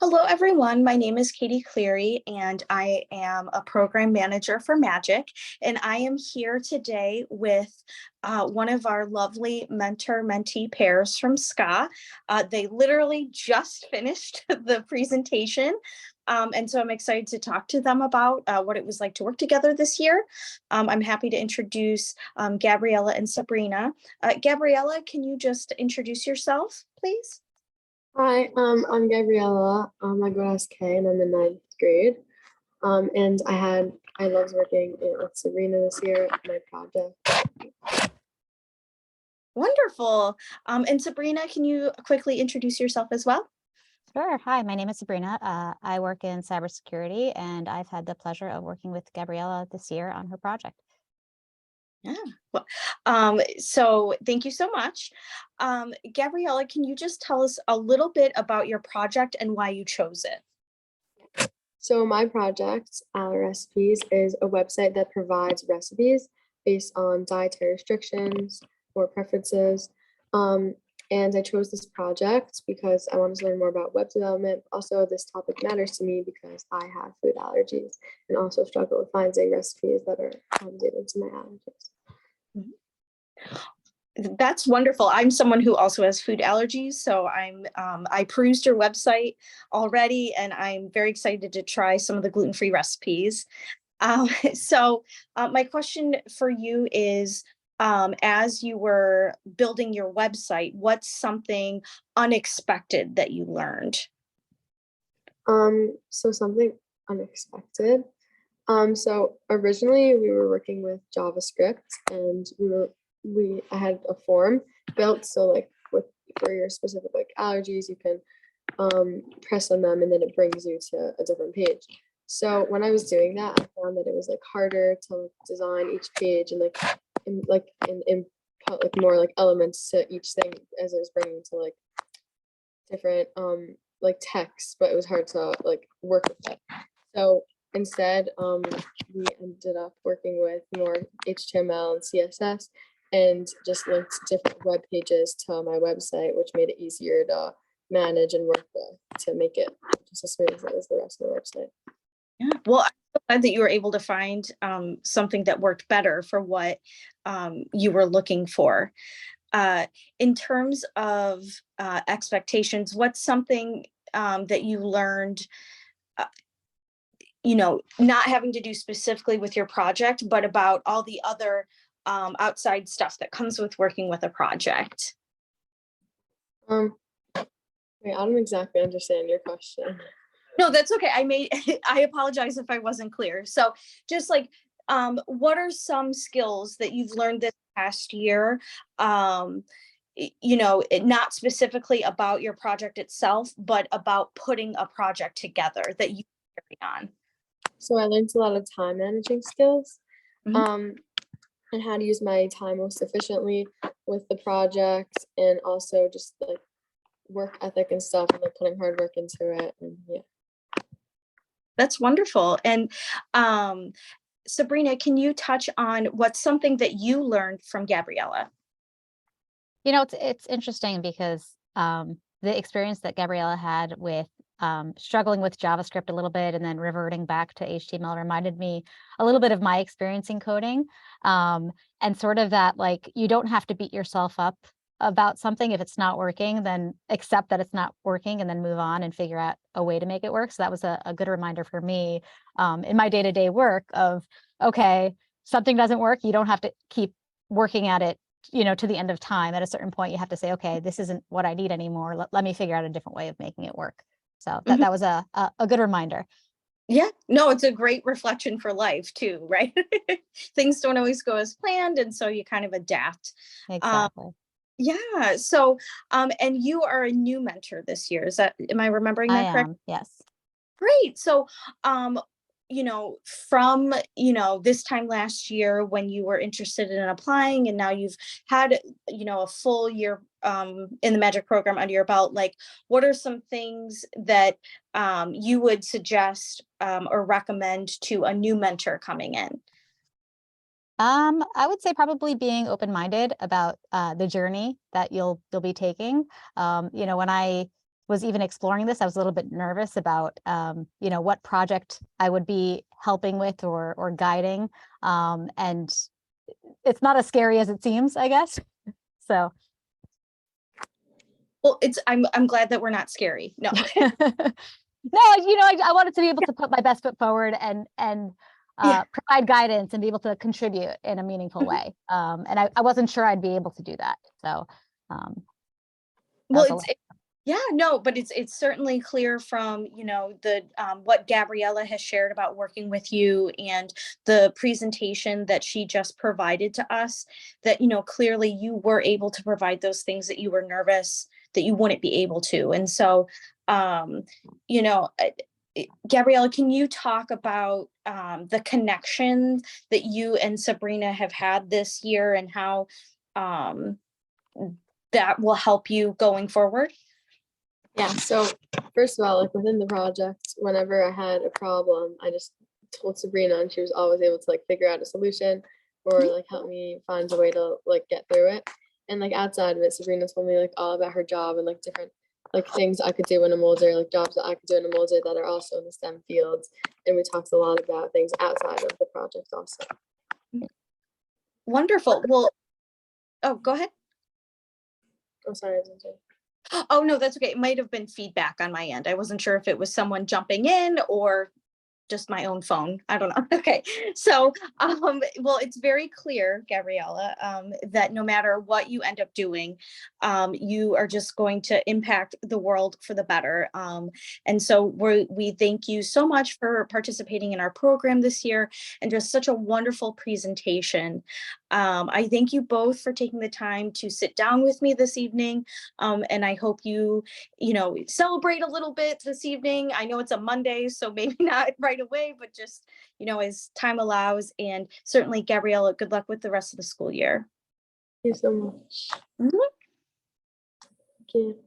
Hello, everyone. My name is Katie Cleary, and I am a program manager for Magic. And I am here today with one of our lovely mentor-mentee pairs from SCA. They literally just finished the presentation. And so I'm excited to talk to them about what it was like to work together this year. I'm happy to introduce Gabriella and Sabrina. Gabriella, can you just introduce yourself, please? Hi, I'm Gabriella. I go to SK and I'm in ninth grade. And I loved working with Sabrina this year, my project. Wonderful. And Sabrina, can you quickly introduce yourself as well? Sure. Hi, my name is Sabrina. I work in cybersecurity, and I've had the pleasure of working with Gabriella this year on her project. Yeah. Well, so thank you so much. Gabriella, can you just tell us a little bit about your project and why you chose it? So my project, Recipes, is a website that provides recipes based on dietary restrictions or preferences. And I chose this project because I wanted to learn more about web development. Also, this topic matters to me because I have food allergies and also struggle with finding recipes that are related to my allergies. That's wonderful. I'm someone who also has food allergies, so I perused your website already, and I'm very excited to try some of the gluten-free recipes. So my question for you is, as you were building your website, what's something unexpected that you learned? So something unexpected. So originally we were working with JavaScript, and I had a form built, so like for your specific like allergies, you can press on them and then it brings you to a different page. So when I was doing that, I found that it was like harder to like design each page and put like more like elements to each thing as it was bringing to like different like text, but it was hard to like work with that. So instead, we ended up working with more HTML and CSS and just linked different web pages to my website, which made it easier to manage and work with to make it just as smooth as the rest of the website. Yeah. Well, I'm so glad that you were able to find something that worked better for what you were looking for. In terms of expectations, what's something that you learned, not having to do specifically with your project, but about all the other outside stuff that comes with working with a project? Wait, I don't exactly understand your question. No, that's okay. I apologize if I wasn't clear. So just like, what are some skills that you've learned this past year? Not specifically about your project itself, but about putting a project together that you carry on. So I learned a lot of time managing skills, Mhm. and how to use my time most efficiently with the project, and also just like work ethic and stuff, and like putting hard work into it. And yeah. That's wonderful. And Sabrina, can you touch on what's something that you learned from Gabriella? It's interesting because the experience that Gabriella had with struggling with JavaScript a little bit and then reverting back to HTML reminded me a little bit of my experience in coding, and sort of that, like, you don't have to beat yourself up about something. If it's not working, then accept that it's not working and then move on and figure out a way to make it work. So that was a good reminder for me in my day-to-day work of, okay, something doesn't work. You don't have to keep working at it to the end of time. At a certain point, you have to say, okay, this isn't what I need anymore. Let me figure out a different way of making it work. So that was a good reminder. Yeah, no, it's a great reflection for life too, right? Things don't always go as planned, and so you kind of adapt. Exactly. Yeah. So, and you are a new mentor this year. Am I remembering I that correct? am, yes. Great. So, from, this time last year when you were interested in applying, and now you've had, a full year in the Magic program under your belt, like, what are some things that you would suggest or recommend to a new mentor coming in? I would say probably being open-minded about the journey that you'll be taking. When I was even exploring this, I was a little bit nervous about, you know, what project I would be helping with or guiding. And it's not as scary as it seems, I guess. So. Well, I'm glad that we're not scary. No. No, you know, I wanted to be able to put my best foot forward and Yeah. provide guidance and be able to contribute in a meaningful way. And I wasn't sure I'd be able to do that. So, that was a Well, yeah, no, but it's certainly clear from, you know, the what Gabriella has shared about working with you and the presentation that she just provided to us, that, you know, clearly you were able to provide those things that you were nervous that you wouldn't be able to. And so, you know, Gabriella, can you talk about the connection that you and Sabrina have had this year and how um, that will help you going forward? Yeah, so first of all, like within the project, whenever I had a problem, I just told Sabrina and she was always able to like figure out a solution or like help me find a way to like get through it. And like outside of it, Sabrina told me like all about her job and like different like things I could do in a Mulder, like jobs that I could do in a Mulder that are also in the STEM fields. And we talked a lot about things outside of the project also. Wonderful. Well, oh, go ahead. I'm sorry, I didn't say. Oh, no, that's okay. It might have been feedback on my end. I wasn't sure if it was someone jumping in or just my own phone. I don't know. Okay. So, well, it's very clear, Gabriella, that no matter what you end up doing, you are just going to impact the world for the better. And so we thank you so much for participating in our program this year and just such a wonderful presentation. I thank you both for taking the time to sit down with me this evening. And I hope you know, celebrate a little bit this evening. I know it's a Monday, so maybe not right away, but just, you know, as time allows. And certainly, Gabriella, good luck with the rest of the school year. Thank you so much. Mhm. Thank you.